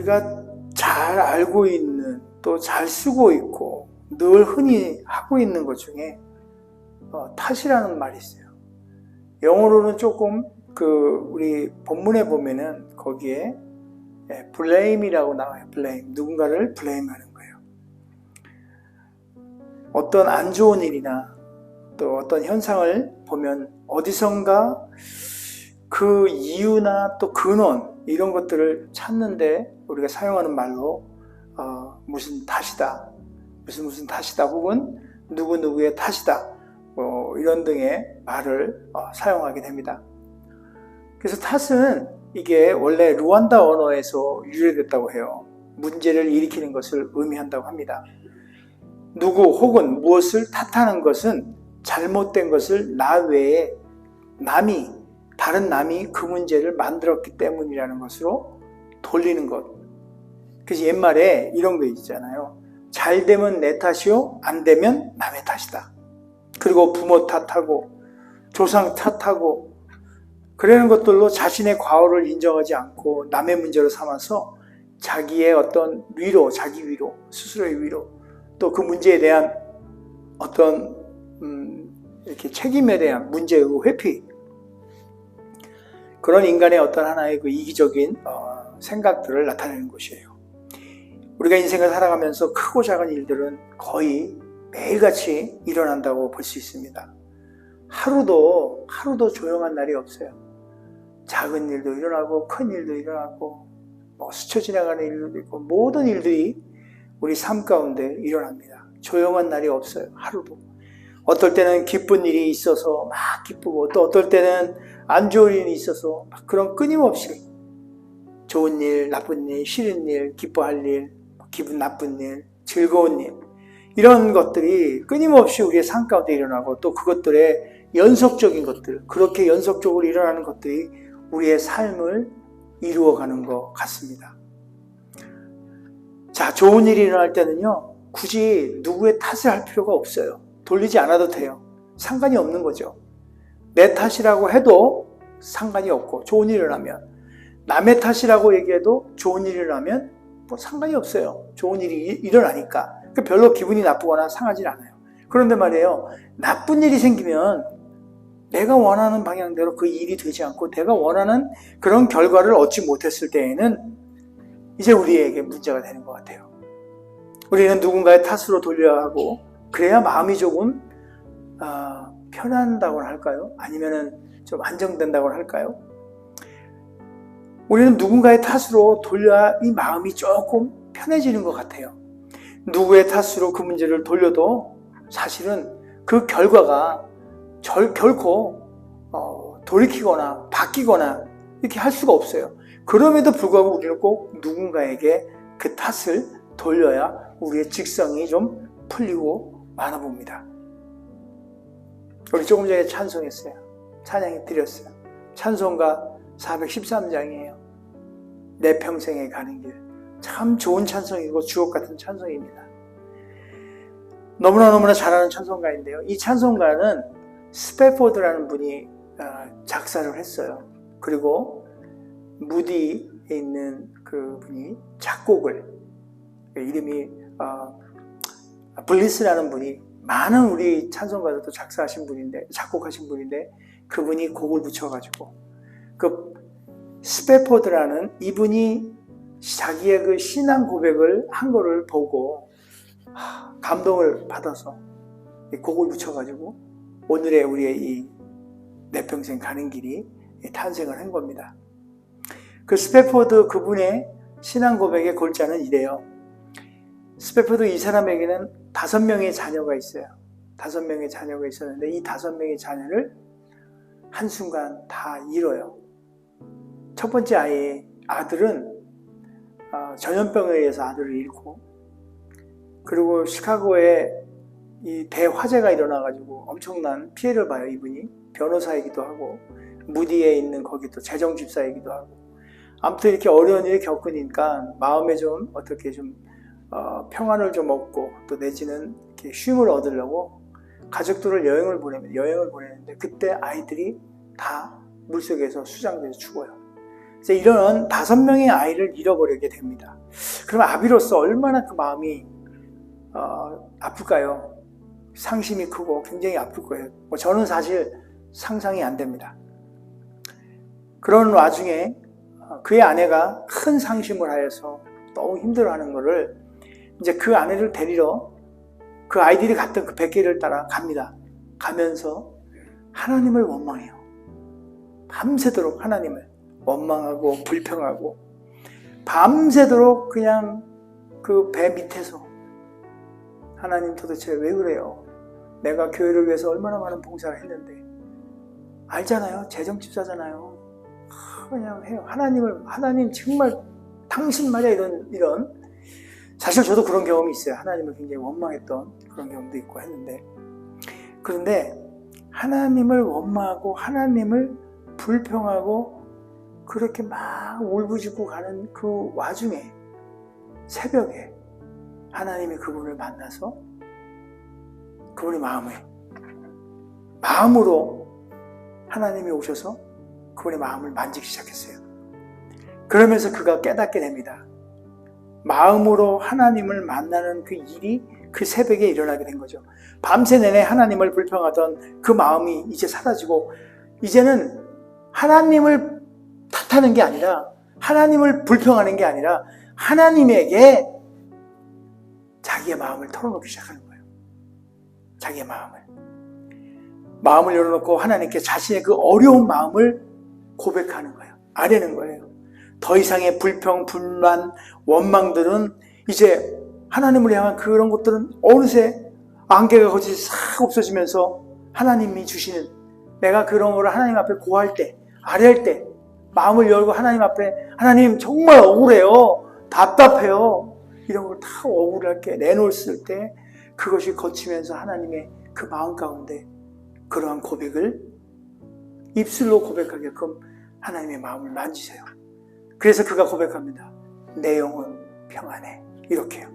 우리가 잘 알고 있는, 또 잘 쓰고 있고 늘 흔히 하고 있는 것 중에 탓이라는 말이 있어요. 영어로는 조금 우리 본문에 보면은 거기에 blame이라고 나와요. blame. 누군가를 blame하는 거예요. 어떤 안 좋은 일이나 또 어떤 현상을 보면 어디선가 그 이유나 또 근원 이런 것들을 찾는데 우리가 사용하는 말로 무슨 탓이다, 무슨 탓이다, 혹은 누구누구의 탓이다, 이런 등의 말을 사용하게 됩니다. 그래서 탓은 이게 원래 루안다 언어에서 유래됐다고 해요. 문제를 일으키는 것을 의미한다고 합니다. 누구 혹은 무엇을 탓하는 것은 잘못된 것을 나 외에 다른 남이 그 문제를 만들었기 때문이라는 것으로 돌리는 것. 그래서 옛말에 이런 거 있잖아요. 잘 되면 내 탓이요, 안 되면 남의 탓이다. 그리고 부모 탓하고 조상 탓하고 그러는 것들로 자신의 과오를 인정하지 않고 남의 문제로 삼아서 자기의 어떤 위로, 자기 위로, 스스로의 위로, 또 그 문제에 대한 어떤 이렇게 책임에 대한 문제의 회피, 그런 인간의 어떤 하나의 그 이기적인 생각들을 나타내는 것이에요. 우리가 인생을 살아가면서 크고 작은 일들은 거의 매일같이 일어난다고 볼 수 있습니다. 하루도 조용한 날이 없어요. 작은 일도 일어나고 큰 일도 일어나고 스쳐 지나가는 일도 있고 모든 일들이 우리 삶 가운데 일어납니다. 조용한 날이 없어요. 하루도. 어떨 때는 기쁜 일이 있어서 막 기쁘고, 또 어떨 때는 안 좋은 일이 있어서 막 그런 끊임없이 좋은 일, 나쁜 일, 싫은 일, 기뻐할 일, 기분 나쁜 일, 즐거운 일, 이런 것들이 끊임없이 우리의 삶 가운데 일어나고, 또 그것들의 연속적인 것들, 그렇게 연속적으로 일어나는 것들이 우리의 삶을 이루어가는 것 같습니다. 자, 좋은 일이 일어날 때는요, 굳이 누구의 탓을 할 필요가 없어요. 돌리지 않아도 돼요. 상관이 없는 거죠. 내 탓이라고 해도 상관이 없고, 좋은 일이 일어나면, 남의 탓이라고 얘기해도 좋은 일이 일어나면 상관이 없어요. 좋은 일이 일어나니까. 별로 기분이 나쁘거나 상하지 않아요. 그런데 말이에요, 나쁜 일이 생기면 내가 원하는 방향대로 그 일이 되지 않고 내가 원하는 그런 결과를 얻지 못했을 때에는 이제 우리에게 문제가 되는 것 같아요. 우리는 누군가의 탓으로 돌려야 하고, 그래야 마음이 조금 편한다고나 할까요? 아니면은 좀 안정된다고나 할까요? 우리는 누군가의 탓으로 돌려야 이 마음이 조금 편해지는 것 같아요. 누구의 탓으로 그 문제를 돌려도 사실은 그 결과가 결코 돌이키거나 바뀌거나 이렇게 할 수가 없어요. 그럼에도 불구하고 우리는 꼭 누군가에게 그 탓을 돌려야 우리의 직성이 좀 풀리고 마나 봅니다. 우리 조금 전에 찬송했어요. 찬양이 드렸어요. 찬송가 413장이에요. 내 평생에 가는 길. 참 좋은 찬송이고 주옥 같은 찬송입니다. 너무나 잘하는 찬송가인데요. 이 찬송가는 스패포드라는 분이 작사를 했어요. 그리고 무디에 있는 그 분이 작곡을, 이름이 블리스라는 분이 많은 우리 찬송가들도 작곡하신 분인데 그분이 곡을 붙여가지고, 그 스패포드라는 이분이 자기의 그 신앙 고백을 한 거를 보고 감동을 받아서 곡을 붙여가지고 오늘의 우리의 이 내 평생 가는 길이 탄생을 한 겁니다. 그 스패포드 그분의 신앙 고백의 골자는 이래요. 스패포드 이 사람에게는 5명의 자녀가 있어요. 5명의 자녀가 있었는데 이 5명의 자녀를 한순간 다 잃어요. 첫 번째 아들은 전염병에 의해서 아들을 잃고, 그리고 시카고에 이 대화재가 일어나가지고 엄청난 피해를 봐요. 이분이 변호사이기도 하고 무디에 있는 거기 또 재정집사이기도 하고, 아무튼 이렇게 어려운 일을 겪으니까 마음에 좀 어떻게 좀 평안을 좀 얻고, 또 내지는 이렇게 쉼을 얻으려고 가족들을 여행을 보내는데 그때 아이들이 다 물속에서 수장돼서 죽어요. 이제 이런 5명의 아이를 잃어버리게 됩니다. 그럼 아비로서 얼마나 그 마음이 아플까요? 상심이 크고 굉장히 아플 거예요. 저는 사실 상상이 안 됩니다. 그런 와중에 그의 아내가 큰 상심을 하여서 너무 힘들어하는 것을 이제 그 아내를 데리러 그 아이들이 갔던 그 뱃길을 따라 갑니다. 가면서 하나님을 원망해요. 밤새도록 하나님을 원망하고 불평하고 밤새도록 그냥 그 배 밑에서 하나님 도대체 왜 그래요? 내가 교회를 위해서 얼마나 많은 봉사를 했는데 알잖아요. 재정집사잖아요. 그냥 해요. 하나님 정말 당신 말이야 이런 사실 저도 그런 경험이 있어요. 하나님을 굉장히 원망했던 그런 경험도 있고 했는데 그런데 하나님을 원망하고 하나님을 불평하고 그렇게 막 울부짖고 가는 그 와중에 새벽에 하나님이 그분을 만나서 그분의 마음으로 하나님이 오셔서 그분의 마음을 만지기 시작했어요. 그러면서 그가 깨닫게 됩니다. 마음으로 하나님을 만나는 그 일이 그 새벽에 일어나게 된 거죠. 밤새 내내 하나님을 불평하던 그 마음이 이제 사라지고 이제는 하나님을 탓하는 게 아니라 하나님을 불평하는 게 아니라 하나님에게 자기의 마음을 털어놓기 시작하는 거예요. 자기의 마음을 열어놓고 하나님께 자신의 그 어려운 마음을 고백하는 거예요. 아뢰는 거예요. 더 이상의 불평, 분란, 원망들은 이제 하나님을 향한 그런 것들은 어느새 안개가 거짓이 싹 없어지면서 하나님이 주시는 내가 그런 거를 하나님 앞에 고할 때, 아뢰할 때 마음을 열고 하나님 앞에 하나님 정말 억울해요. 답답해요. 이런 걸 다 억울하게 내놓았을 때 그것이 거치면서 하나님의 그 마음 가운데 그러한 고백을 입술로 고백하게끔 하나님의 마음을 만지세요. 그래서 그가 고백합니다. 내 영혼 평안해. 이렇게요.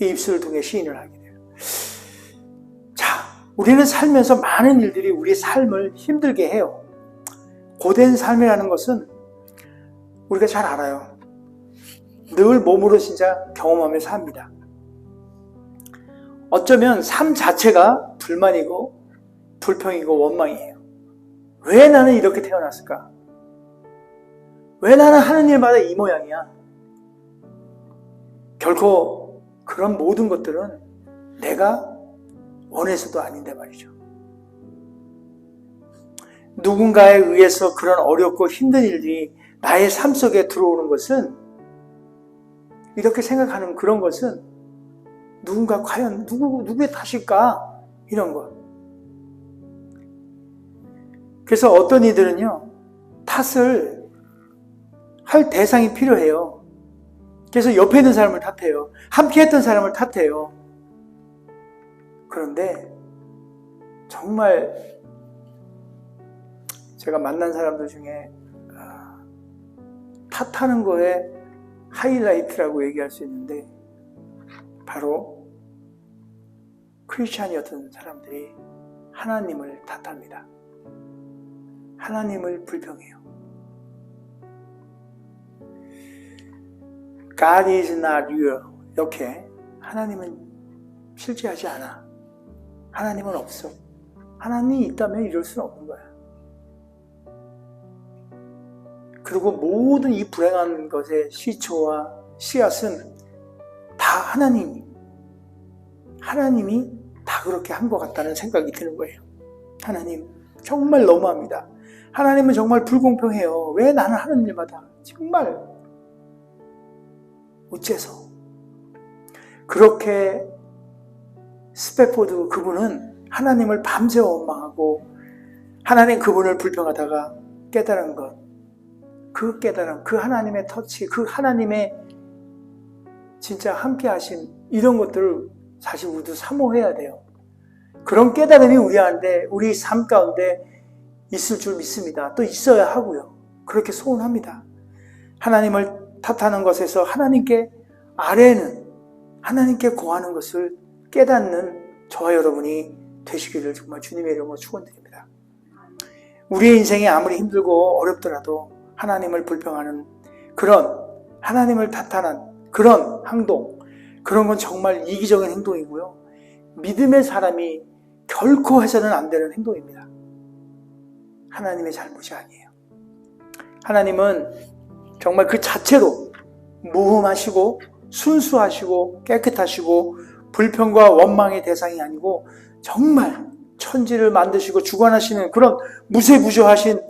이 입술을 통해 시인을 하게 돼요. 자, 우리는 살면서 많은 일들이 우리의 삶을 힘들게 해요. 고된 삶이라는 것은 우리가 잘 알아요. 늘 몸으로 진짜 경험하며 삽니다. 어쩌면 삶 자체가 불만이고 불평이고 원망이에요. 왜 나는 이렇게 태어났을까? 왜 나는 하는 일마다 이 모양이야? 결코 그런 모든 것들은 내가 원해서도 아닌데 말이죠. 누군가에 의해서 그런 어렵고 힘든 일들이 나의 삶 속에 들어오는 것은 이렇게 생각하는 그런 것은 누군가 과연 누구의 탓일까? 이런 것. 그래서 어떤 이들은요, 탓을 할 대상이 필요해요. 그래서 옆에 있는 사람을 탓해요. 함께 했던 사람을 탓해요. 그런데 정말 제가 만난 사람들 중에 탓하는 거에 하이라이트라고 얘기할 수 있는데 바로 크리스찬이었던 사람들이 하나님을 탓합니다. 하나님을 불평해요. God is not real. 이렇게 하나님은 실제하지 않아. 하나님은 없어. 하나님이 있다면 이럴 수는 없는 거야. 그리고 모든 이 불행한 것의 시초와 씨앗은 다 하나님이 다 그렇게 한 것 같다는 생각이 드는 거예요. 하나님 정말 너무합니다. 하나님은 정말 불공평해요. 왜 나는 하는 일마다 정말 어째서 그렇게 스펙포드 그분은 하나님을 밤새 원망하고 하나님 그분을 불평하다가 깨달은 것, 그 깨달음, 그 하나님의 터치, 그 하나님의 진짜 함께 하심 이런 것들을 사실 우리도 사모해야 돼요. 그런 깨달음이 우리 삶 가운데 있을 줄 믿습니다. 또 있어야 하고요. 그렇게 소원합니다. 하나님을 탓하는 것에서 하나님께 아뢰는, 하나님께 고하는 것을 깨닫는 저와 여러분이 되시기를 정말 주님의 이름으로 축원드립니다. 우리의 인생이 아무리 힘들고 어렵더라도 하나님을 불평하는 그런 하나님을 탓하는 그런 행동, 그런 건 정말 이기적인 행동이고요. 믿음의 사람이 결코 해서는 안 되는 행동입니다. 하나님의 잘못이 아니에요. 하나님은 정말 그 자체로 무흠하시고 순수하시고 깨끗하시고 불평과 원망의 대상이 아니고 정말 천지를 만드시고 주관하시는 그런 무세무조하신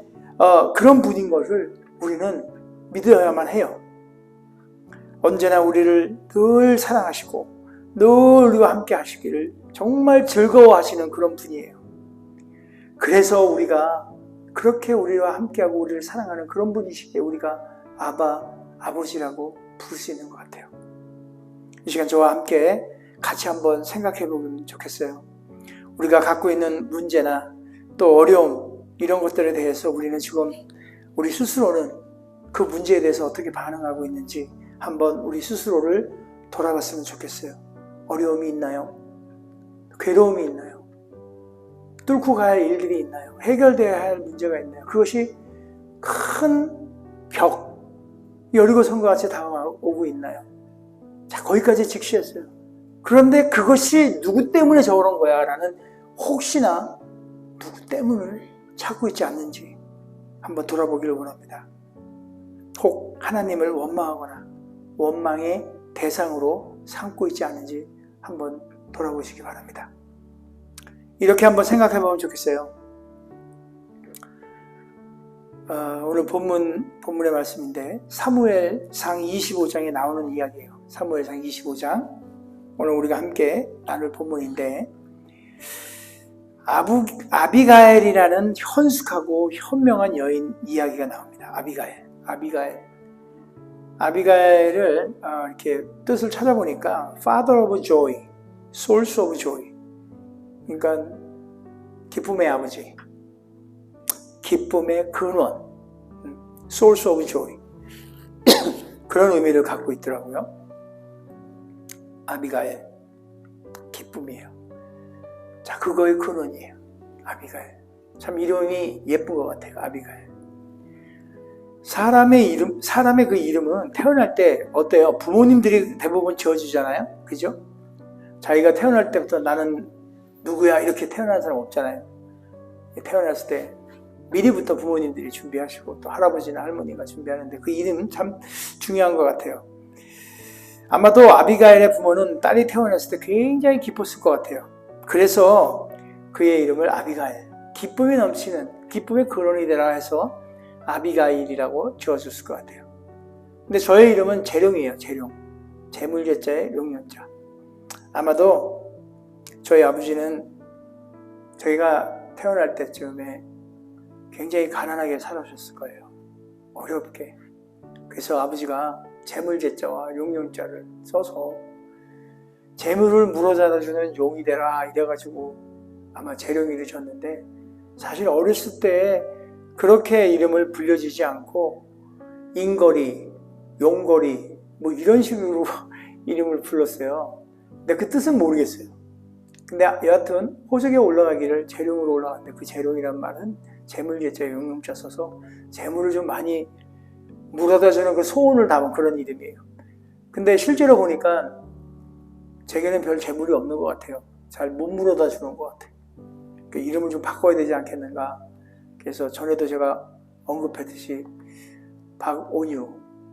그런 분인 것을 우리는 믿어야만 해요. 언제나 우리를 늘 사랑하시고 늘 우리와 함께 하시기를 정말 즐거워하시는 그런 분이에요. 그래서 우리가 그렇게 우리와 함께하고 우리를 사랑하는 그런 분이시기에 우리가 아버지라고 부를 수 있는 것 같아요. 이 시간 저와 함께 같이 한번 생각해 보면 좋겠어요. 우리가 갖고 있는 문제나 또 어려움 이런 것들에 대해서 우리는 지금 우리 스스로는 그 문제에 대해서 어떻게 반응하고 있는지 한번 우리 스스로를 돌아봤으면 좋겠어요. 어려움이 있나요? 괴로움이 있나요? 뚫고 가야 할 일들이 있나요? 해결돼야 할 문제가 있나요? 그것이 큰 벽, 여리고성과 같이 다가오고 있나요? 자, 거기까지 직시했어요. 그런데 그것이 누구 때문에 저런 거야? 라는 혹시나 누구 때문을 찾고 있지 않는지 한번 돌아보기를 원합니다. 혹 하나님을 원망하거나 원망의 대상으로 삼고 있지 않은지 한번 돌아보시기 바랍니다. 이렇게 한번 생각해 보면 좋겠어요. 오늘 본문의 말씀인데 사무엘상 25장에 나오는 이야기예요. 사무엘상 25장 오늘 우리가 함께 나눌 본문인데 아비가엘이라는 현숙하고 현명한 여인 이야기가 나옵니다. 아비가엘을 이렇게 뜻을 찾아보니까 Father of Joy, Source of Joy, 그러니까 기쁨의 아버지, 기쁨의 근원, Source of Joy 그런 의미를 갖고 있더라고요. 아비가엘, 기쁨이에요. 자, 그거의 근원이에요. 아비가엘. 참 이름이 예쁜 것 같아요. 아비가엘. 사람의 그 이름은 태어날 때 어때요? 부모님들이 대부분 지어주잖아요. 그죠? 자기가 태어날 때부터 나는 누구야 이렇게 태어난 사람 없잖아요. 태어났을 때 미리부터 부모님들이 준비하시고 또 할아버지나 할머니가 준비하는데 그 이름은 참 중요한 것 같아요. 아마도 아비가엘의 부모는 딸이 태어났을 때 굉장히 기뻤을 것 같아요. 그래서 그의 이름을 아비가엘, 기쁨이 넘치는 기쁨의 근원이 되라 해서 아비가일이라고 지어줬을 것 같아요. 근데 저의 이름은 재룡이에요. 재룡. 재물제자의 용년자. 아마도 저희 아버지는 저희가 태어날 때쯤에 굉장히 가난하게 살아오셨을 거예요. 어렵게. 그래서 아버지가 재물제자와 용년자를 써서 재물을 물어다가 주는 용이 되라 이래가지고 아마 재룡이를 줬는데 사실 어렸을 때 그렇게 이름을 불려지지 않고 인거리, 용거리 뭐 이런 식으로 이름을 불렀어요. 근데 그 뜻은 모르겠어요. 근데 여하튼 호적에 올라가기를 재룡으로 올라갔는데 그 재룡이란 말은 재물제자에 용용자 써서 재물을 좀 많이 물어다 주는 그 소원을 담은 그런 이름이에요. 근데 실제로 보니까 제게는 별 재물이 없는 것 같아요. 잘 못 물어다 주는 것 같아요. 그 이름을 좀 바꿔야 되지 않겠는가. 그래서 전에도 제가 언급했듯이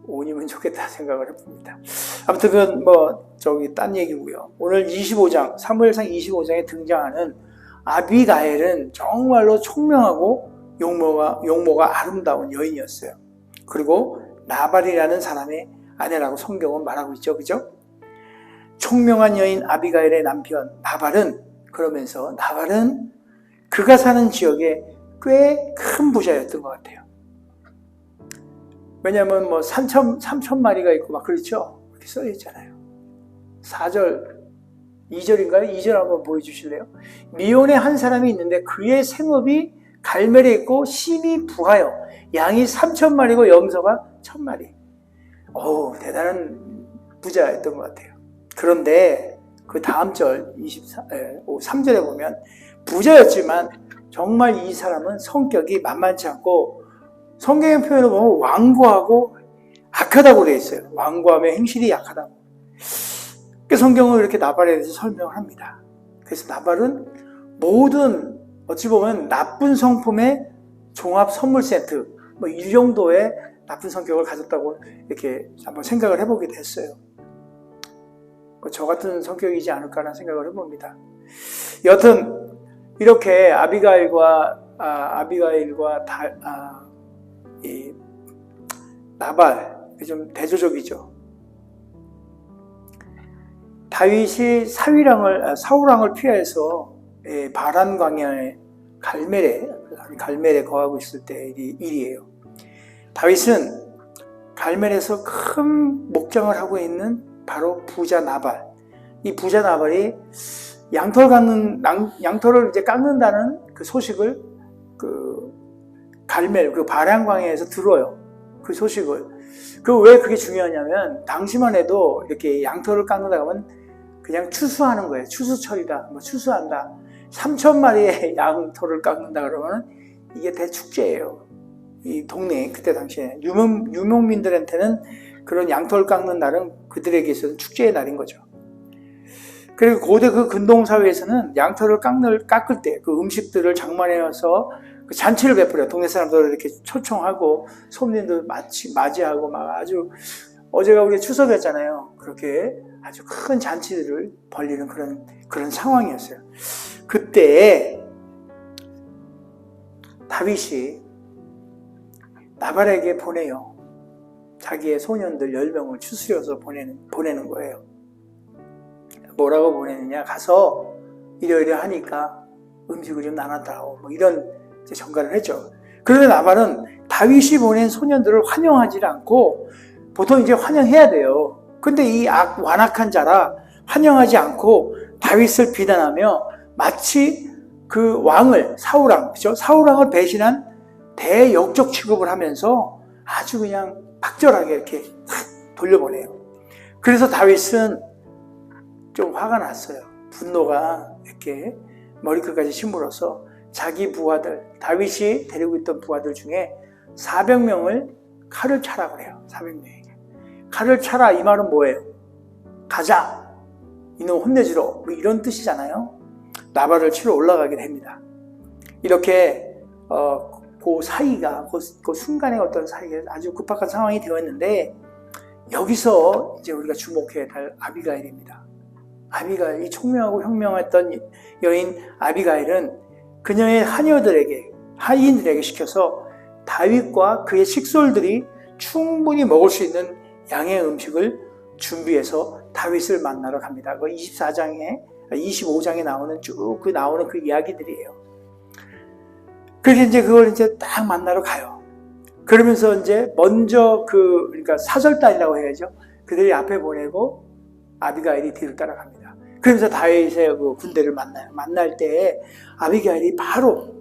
오니면 좋겠다 생각을 해봅니다. 아무튼 그건 딴 얘기고요. 오늘 25장, 사무엘상 25장에 등장하는 아비가엘은 정말로 총명하고 용모가 아름다운 여인이었어요. 그리고 나발이라는 사람의 아내라고 성경은 말하고 있죠. 그죠? 총명한 여인 아비가엘의 남편 나발은 그가 사는 지역에 꽤 큰 부자였던 것 같아요. 왜냐하면 3,000마리가 있고 막 그렇죠? 이렇게 써 있잖아요. 4절, 2절인가요? 2절 한번 보여주실래요? 미혼의 한 사람이 있는데 그의 생업이 갈멜에 있고 심히 부하여 양이 3,000마리고 염소가 1,000마리. 대단한 부자였던 것 같아요. 그런데 그 다음 절 3절에 보면 부자였지만 정말 이 사람은 성격이 만만치 않고 성경의 표현을 보면 완고하고 악하다고 되어 있어요. 완고하며 행실이 약하다고. 그 성경은 이렇게 나발에 대해서 설명을 합니다. 그래서 나발은 모든 어찌 보면 나쁜 성품의 종합 선물 세트, 뭐 이 정도의 나쁜 성격을 가졌다고 이렇게 한번 생각을 해보게 됐어요. 저 같은 성격이지 않을까라는 생각을 해봅니다. 여튼 이렇게 아비가일과 이 나발 좀 대조적이죠. 다윗이 사울왕을 피해서 바란 광야의 갈멜에 거하고 있을 때의 일이에요. 다윗은 갈멜에서 큰 목장을 하고 있는 바로 부자 나발. 이 부자 나발이 양털을 이제 깎는다는 그 소식을 갈멜, 바란 광야에서 들어요. 그 소식을. 왜 그게 중요하냐면, 당시만 해도 이렇게 양털을 깎는다 하면 그냥 추수하는 거예요. 추수철이다. 추수한다. 3,000마리의 양털을 깎는다 그러면 이게 대축제예요. 이 동네, 그때 당시에. 유목민들한테는 그런 양털 깎는 날은 그들에게 있어서는 축제의 날인 거죠. 그리고 고대 그 근동사회에서는 양털을 깎을 때 그 음식들을 장만해서 그 잔치를 베풀어요. 동네 사람들을 이렇게 초청하고 손님들 맞이하고 막 아주 어제가 우리 추석이었잖아요. 그렇게 아주 큰 잔치들을 벌리는 그런 상황이었어요. 그때 다윗이 나발에게 보내요. 자기의 소년들 10명을 추스려서 보내는 거예요. 뭐라고 보내느냐? 가서 이러이러 하니까 음식을 좀 나눴다고 이런 전가를 했죠. 그런데 나발은 다윗이 보낸 소년들을 환영하지 않고, 보통 이제 환영해야 돼요. 근데 이 완악한 자라 환영하지 않고 다윗을 비난하며 마치 그 왕을, 사울왕, 그죠? 사울왕을 배신한 대역적 취급을 하면서 아주 그냥 박절하게 이렇게 돌려보내요. 그래서 다윗은 좀 화가 났어요. 분노가 이렇게 머리끝까지 시물어서 자기 부하들, 다윗이 데리고 있던 부하들 중에 400명을 칼을 차라 그래요. 400명에게. 칼을 차라, 이 말은 뭐예요? 가자! 이놈 혼내주러! 이런 뜻이잖아요. 나발을 치러 올라가게 됩니다. 이렇게 그 사이가, 그 순간의 어떤 사이가 아주 급박한 상황이 되었는데, 여기서 이제 우리가 주목해야 할 아비가일입니다. 아비가일, 이 총명하고 현명했던 여인 아비가일은 그녀의 하인들에게 시켜서 다윗과 그의 식솔들이 충분히 먹을 수 있는 양의 음식을 준비해서 다윗을 만나러 갑니다. 그 25장에 나오는 그 이야기들이에요. 그래서 이제 그걸 이제 딱 만나러 가요. 그러면서 이제 먼저 그러니까 사절단이라고 해야죠. 그들이 앞에 보내고 아비가일이 뒤를 따라갑니다. 그러면서 다윗의 그 군대를 만나요. 만날 때 아비가일이 바로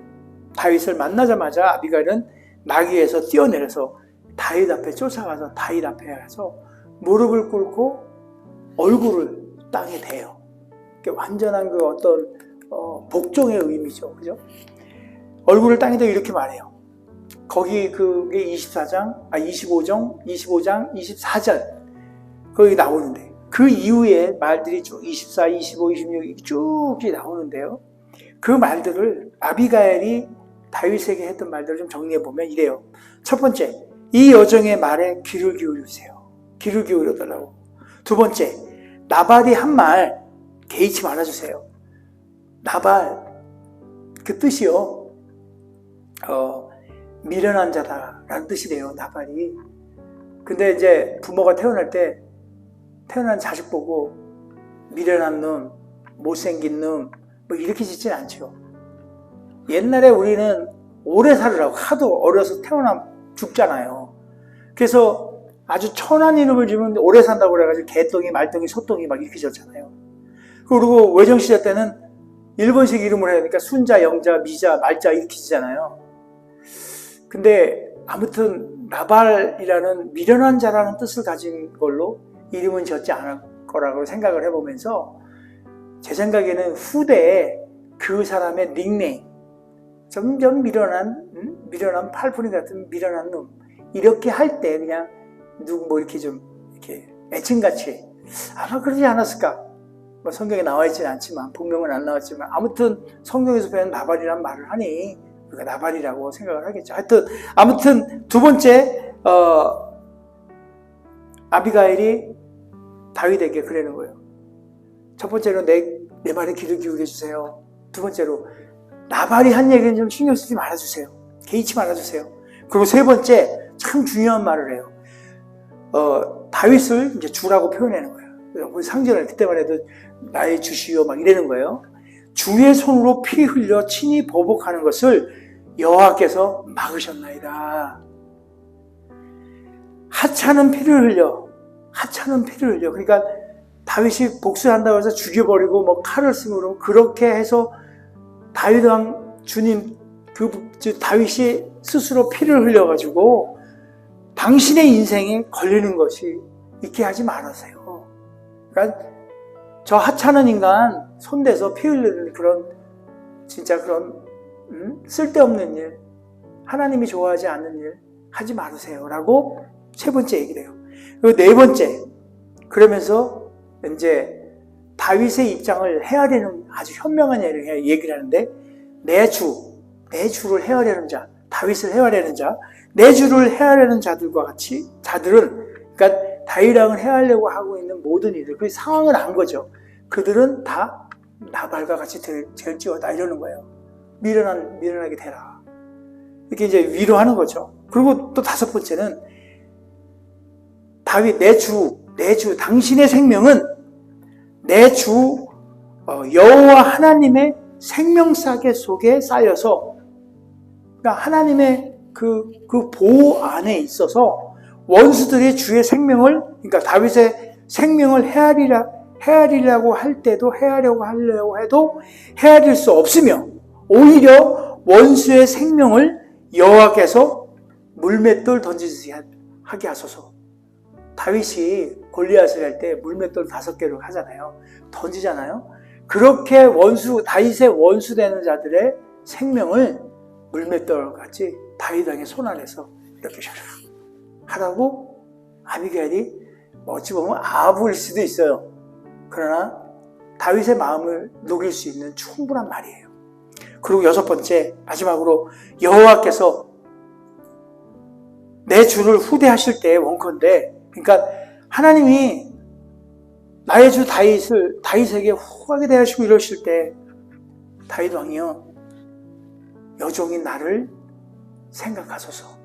다윗을 만나자마자 아비가일은 나귀에서 뛰어내려서 다윗 앞에 쫓아가서 다윗 앞에 가서 무릎을 꿇고 얼굴을 땅에 대요. 완전한 그 어떤 복종의 의미죠, 그죠? 얼굴을 땅에 대고 이렇게 말해요. 거기 그게 25장, 24절 거기 나오는데 그 이후에 말들이 쭉 24, 25, 26 쭉 나오는데요. 그 말들을 아비가일이 다윗에게 했던 말들을 좀 정리해보면 이래요. 첫 번째, 이 여정의 말에 귀를 기울이세요. 귀를 기울여달라고. 두 번째, 나발이 한 말 개의치 말아주세요. 나발, 그 뜻이요. 미련한 자다라는 뜻이래요, 나발이. 근데 이제 부모가 태어난 자식 보고 미련한 놈, 못생긴 놈, 이렇게 짓진 않죠. 옛날에 우리는 오래 살으라고 하도 어려서 태어나면 죽잖아요. 그래서 아주 천한 이름을 지으면 오래 산다고 그래가지고 개똥이, 말똥이, 소똥이 막 이렇게 졌잖아요. 그리고 외정시대 때는 일본식 이름을 해야 되니까 순자, 영자, 미자, 말자 이렇게 지잖아요. 근데 아무튼 나발이라는 미련한 자라는 뜻을 가진 걸로 이름은 졌지 않을 거라고 생각을 해보면서 제 생각에는 후대에 그 사람의 닉네임, 점점 미련한 팔풀이 같은 미련한 놈. 이렇게 할 때 그냥 누구 뭐 이렇게 좀 이렇게 애칭같이 아마 그러지 않았을까? 뭐 성경에 나와 있지는 않지만, 분명은 안 나왔지만, 아무튼 성경에서 배운 나발이란 말을 하니 우리가 나발이라고 생각을 하겠죠. 하여튼 아무튼 두 번째 아비가일이 다윗에게 그러는 거예요. 첫 번째로 내 말에 귀를 기울여 주세요. 두 번째로 나발이 한 얘기는 좀 신경 쓰지 말아주세요. 개의치 말아주세요. 그리고 세 번째 참 중요한 말을 해요. 다윗을 이제 주라고 표현하는 거예요. 상전을 그때만 해도 나의 주시오 막 이러는 거예요. 주의 손으로 피 흘려 친히 보복하는 것을 여호와께서 막으셨나이다. 하찮은 피를 흘려. 그러니까 다윗이 복수한다고 해서 죽여버리고 뭐 칼을 쓰고 그렇게 해서 다윗 왕 주님 다윗이 스스로 피를 흘려가지고 당신의 인생에 걸리는 것이 있게 하지 말으세요. 그러니까 저 하찮은 인간 손대서 피 흘리는 그런 쓸데없는 일, 하나님이 좋아하지 않는 일 하지 말으세요 라고 세 번째 얘기를 해요. 그리고 네 번째, 그러면서 이제 다윗의 입장을 헤아리는 아주 현명한 얘기를 하는데, 내 주를 헤아려는 자, 다윗을 헤아려는 자, 내 주를 헤아려는 자들과 같이, 자들은, 그러니까 다윗왕을 헤아려고 하고 있는 모든 이들, 그 상황을 안 거죠. 그들은 다 나발과 같이 될지어다 이러는 거예요. 미련하게 되라. 이렇게 이제 위로하는 거죠. 그리고 또 다섯 번째는 다윗, 내 주, 당신의 생명은 내 주 여호와 하나님의 생명싸개 속에 쌓여서, 그러니까 하나님의 그 보호 안에 있어서 원수들이 주의 생명을, 그러니까 다윗의 생명을 헤아리려고 하려고 해도 헤아릴 수 없으며, 오히려 원수의 생명을 여호와께서 물맷돌 던지듯이 하게 하소서. 다윗이 골리앗을 할 때 물맷돌 5개를 하잖아요. 던지잖아요. 그렇게 다윗의 원수되는 자들의 생명을 물맷돌같이 다윗 왕의 손 안에서 이렇게 하라고 아비가일이 어찌 보면 아부일 수도 있어요. 그러나 다윗의 마음을 녹일 수 있는 충분한 말이에요. 그리고 여섯 번째, 마지막으로 여호와께서 내 주를 후대하실 때 원컨대, 그러니까 하나님이 나의 주 다윗에게 후하게 대하시고 이러실 때, 다윗 왕이요, 여종인 나를 생각하소서.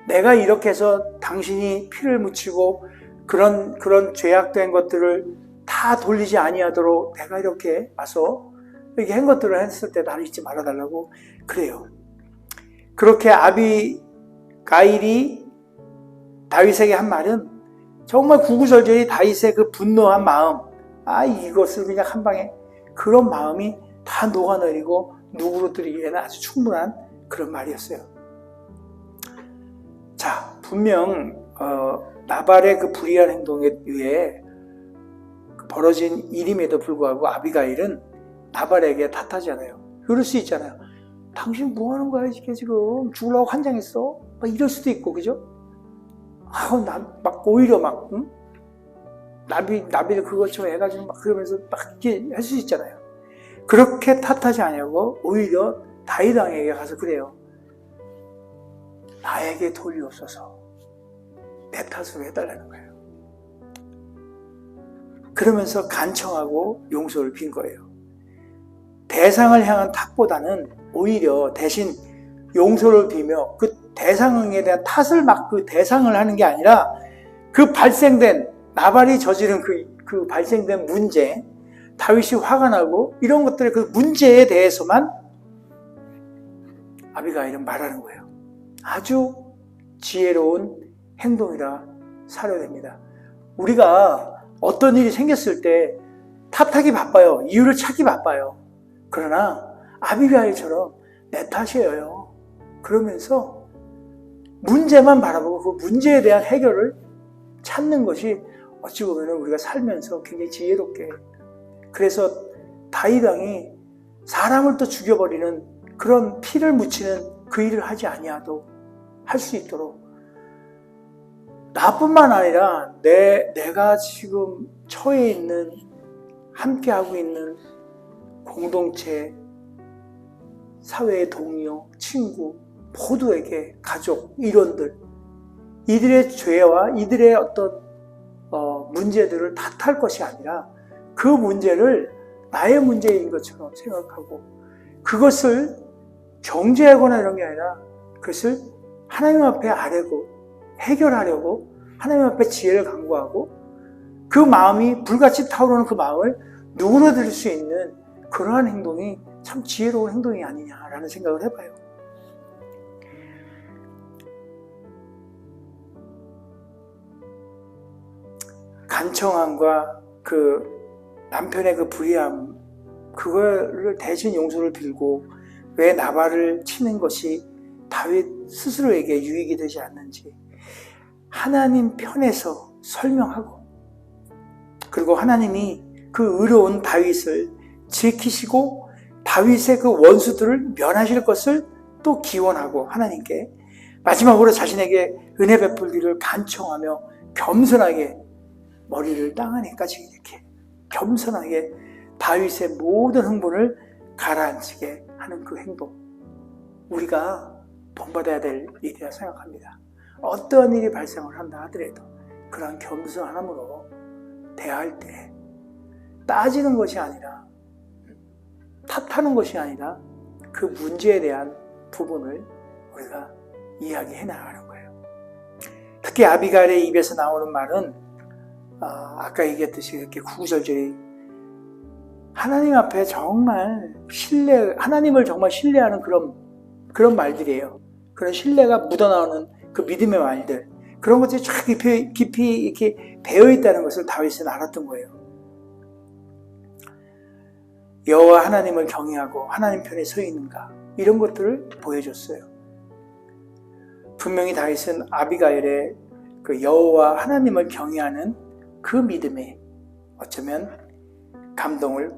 내가 이렇게 해서 당신이 피를 묻히고 그런 죄악된 것들을 다 돌리지 아니하도록 내가 이렇게 와서 이렇게 한 것들을 했을 때 나를 잊지 말아달라고 그래요. 그렇게 아비가일이 다윗에게 한 말은 정말 구구절절히 다윗의 그 분노한 마음, 이것을 그냥 한 방에, 그런 마음이 다 녹아내리고 누구로들이기에는 아주 충분한 그런 말이었어요. 자, 분명 나발의 그 불의한 행동에 의해 벌어진 일임에도 불구하고 아비가일은 나발에게 탓하지 않아요. 그럴 수 있잖아요. 당신 뭐 하는 거야 이게 지금, 죽으려고 환장했어? 막 이럴 수도 있고, 그죠? 오히려 나비를 그것처럼 해가지고 그러면서 이렇게 할 수 있잖아요. 그렇게 탓하지 않냐고 오히려 다윗 왕에게 가서 그래요. 나에게 돌리옵소서. 내 탓으로 해달라는 거예요. 그러면서 간청하고 용서를 빈 거예요. 대상을 향한 탓보다는 오히려 대신 용서를 비며 그 대상에 대한 탓을 그 대상을 하는 게 아니라 그 발생된, 나발이 저지른 그 발생된 문제, 다윗이 화가 나고 이런 것들의 그 문제에 대해서만 아비가일은 말하는 거예요. 아주 지혜로운 행동이라 사료됩니다. 우리가 어떤 일이 생겼을 때 탓하기 바빠요. 이유를 찾기 바빠요. 그러나 아비가일처럼 내 탓이에요. 그러면서 문제만 바라보고 그 문제에 대한 해결을 찾는 것이 어찌 보면 우리가 살면서 굉장히 지혜롭게, 그래서 다윗 왕이 사람을 또 죽여버리는 그런 피를 묻히는 그 일을 하지 아니하도 할 수 있도록, 나뿐만 아니라 내가 지금 처해 있는, 함께하고 있는 공동체, 사회의 동료, 친구 모두에게, 가족, 일원들, 이들의 죄와 이들의 어떤 문제들을 탓할 것이 아니라 그 문제를 나의 문제인 것처럼 생각하고, 그것을 정죄하거나 이런 게 아니라 그것을 하나님 앞에 아뢰고 해결하려고 하나님 앞에 지혜를 간구하고, 그 마음이 불같이 타오르는 그 마음을 누그러들 수 있는 그러한 행동이 참 지혜로운 행동이 아니냐라는 생각을 해봐요. 간청함과 그 남편의 그 불의함, 그거를 대신 용서를 빌고 왜 나발을 치는 것이 다윗 스스로에게 유익이 되지 않는지 하나님 편에서 설명하고, 그리고 하나님이 그 의로운 다윗을 지키시고 다윗의 그 원수들을 면하실 것을 또 기원하고, 하나님께 마지막으로 자신에게 은혜 베풀기를 간청하며 겸손하게 머리를 땅 안에까지 이렇게 겸손하게 다윗의 모든 흥분을 가라앉히게 하는 그 행동, 우리가 본받아야 될 일이라 생각합니다. 어떠한 일이 발생을 한다 하더라도 그러한 겸손함으로 대할 때 따지는 것이 아니라, 탓하는 것이 아니라 그 문제에 대한 부분을 우리가 이야기해 나가는 거예요. 특히 아비가일의 입에서 나오는 말은 아까 얘기했듯이 이렇게 구구절절히 하나님 앞에 정말 하나님을 정말 신뢰하는 그런 말들이에요. 그런 신뢰가 묻어나오는 그 믿음의 말들, 그런 것들이 쫙 깊이 이렇게 배어 있다는 것을 다윗은 알았던 거예요. 여호와 하나님을 경외하고 하나님 편에 서 있는가, 이런 것들을 보여줬어요. 분명히 다윗은 아비가일의 그 여호와 하나님을 경외하는 그 믿음에 어쩌면 감동을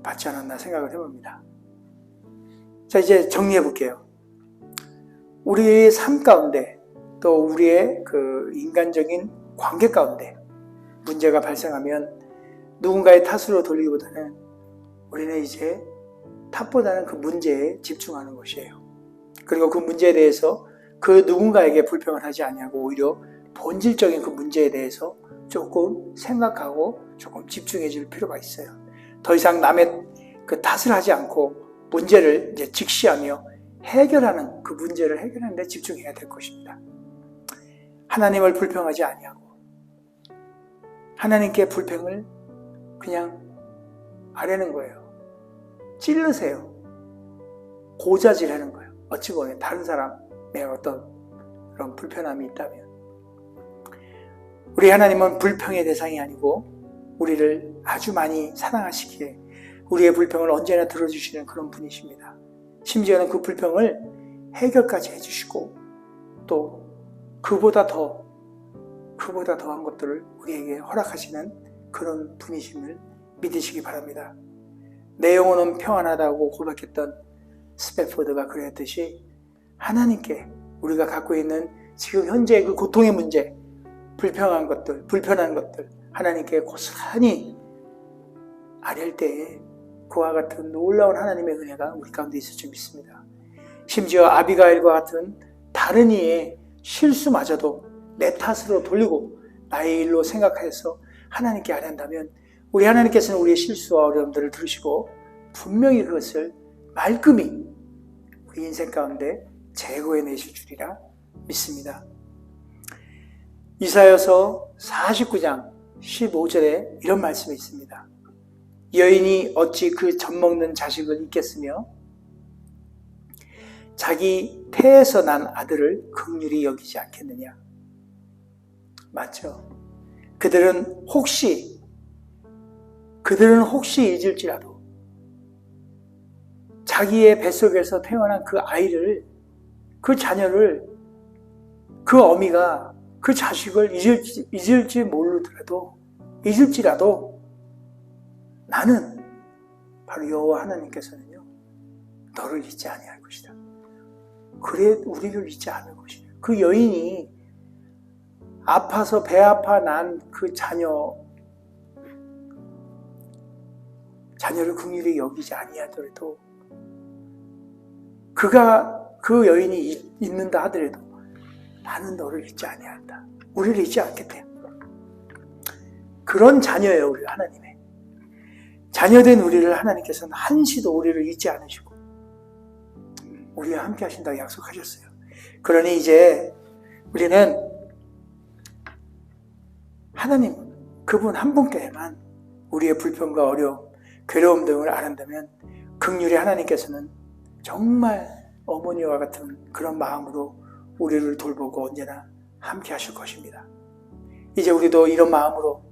받지 않았나 생각을 해봅니다. 자, 이제 정리해 볼게요. 우리의 삶 가운데, 또 우리의 그 인간적인 관계 가운데 문제가 발생하면 누군가의 탓으로 돌리기보다는 우리는 이제 탓보다는 그 문제에 집중하는 것이에요. 그리고 그 문제에 대해서 그 누군가에게 불평을 하지 아니하고 오히려 본질적인 그 문제에 대해서 조금 생각하고 조금 집중해 줄 필요가 있어요. 더 이상 남의 그 탓을 하지 않고 문제를 이제 직시하며 해결하는, 그 문제를 해결하는 데 집중해야 될 것입니다. 하나님을 불평하지 아니하고 하나님께 불평을 그냥 아뢰는 거예요. 찔르세요. 고자질하는 거예요. 어찌 보면 다른 사람의 어떤 그런 불편함이 있다면. 우리 하나님은 불평의 대상이 아니고 우리를 아주 많이 사랑하시기에 우리의 불평을 언제나 들어주시는 그런 분이십니다. 심지어는 그 불평을 해결까지 해주시고 또 그보다 더한 것들을 우리에게 허락하시는 그런 분이심을 믿으시기 바랍니다. 내 영혼은 평안하다고 고백했던 스패포드가 그랬듯이 하나님께 우리가 갖고 있는 지금 현재의 그 고통의 문제, 불편한 것들 하나님께 고스란히 아뢰을 때에 그와 같은 놀라운 하나님의 은혜가 우리 가운데 있을 줄 믿습니다. 심지어 아비가일과 같은 다른 이의 실수마저도 내 탓으로 돌리고 나의 일로 생각해서 하나님께 아뢰한다면 우리 하나님께서는 우리의 실수와 어려움들을 들으시고 분명히 그것을 말끔히 우리 인생 가운데 제거해 내실 줄이라 믿습니다. 이사야서 49장 15절에 이런 말씀이 있습니다. 여인이 어찌 그 젖먹는 자식을 잊겠으며 자기 태에서 난 아들을 긍휼히 여기지 않겠느냐. 맞죠? 그들은 혹시 잊을지라도 자기의 뱃속에서 태어난 그 아이를, 그 자녀를, 그 어미가 그 자식을 잊을지라도 나는 바로 여호와 하나님께서는요 너를 잊지 아니할 것이다. 그래 우리를 잊지 않을 것이다. 그 여인이 아파서 배 아파 난 그 자녀를 긍휼히 여기지 아니하더라도 그 여인이 잊는다 하더라도 나는 너를 잊지 아니한다. 우리를 잊지 않겠대. 그런 자녀예요, 우리 하나님의. 자녀된 우리를 하나님께서는 한시도 우리를 잊지 않으시고 우리와 함께 하신다고 약속하셨어요. 그러니 이제 우리는 하나님, 그분 한 분께만 우리의 불평과 어려움, 괴로움 등을 아는다면 긍휼히 하나님께서는 정말 어머니와 같은 그런 마음으로 우리를 돌보고 언제나 함께 하실 것입니다. 이제 우리도 이런 마음으로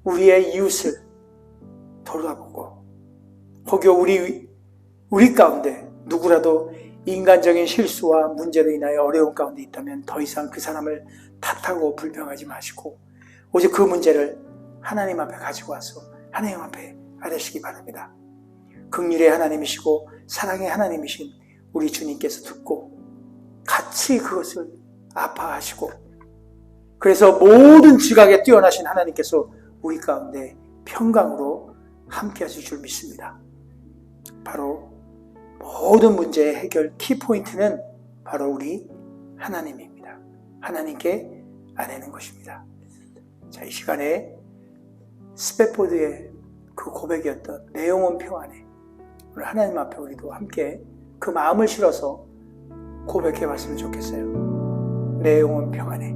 우리의 이웃을 돌아보고 혹여 우리 가운데 누구라도 인간적인 실수와 문제로 인하여 어려운 가운데 있다면 더 이상 그 사람을 탓하고 불평하지 마시고 오직 그 문제를 하나님 앞에 가지고 와서 하나님 앞에 아뢰시기 바랍니다. 긍휼의 하나님이시고 사랑의 하나님이신 우리 주님께서 듣고 같이 그것을 아파하시고 그래서 모든 지각에 뛰어나신 하나님께서 우리 가운데 평강으로 함께 하실 줄 믿습니다. 바로 모든 문제의 해결 키포인트는 바로 우리 하나님입니다. 하나님께 아뢰는 것입니다. 자, 이 시간에 스패포드의 그 고백이었던 내 영혼 평안에 오늘 하나님 앞에 우리도 함께 그 마음을 실어서 고백해 봤으면 좋겠어요. 내 영혼 평안에